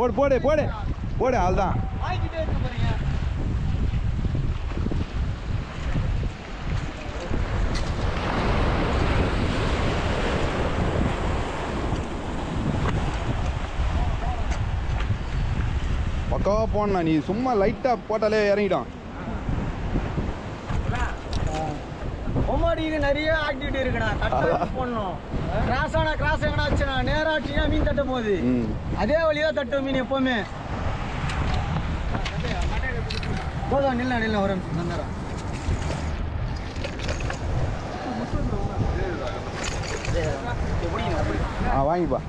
போடு போடு போடு போடு அதுதான் பக்காவா போனா நீ சும்மா லைட்டா போட்டாலே இறங்கிடும் ஒம்மாடிக்கு நிறைய ஆக்டிவிட்டி இருக்குண்ணா தட்டை போடணும் கிராஸ் எங்கடா வச்சுனா நேரா வச்சுனா மீன் தட்ட போகுது அதே வழியா தட்டும் மீன் எப்பவுமே போதும் நில்ல ஒரு நிமிஷம் வாங்கிப்பா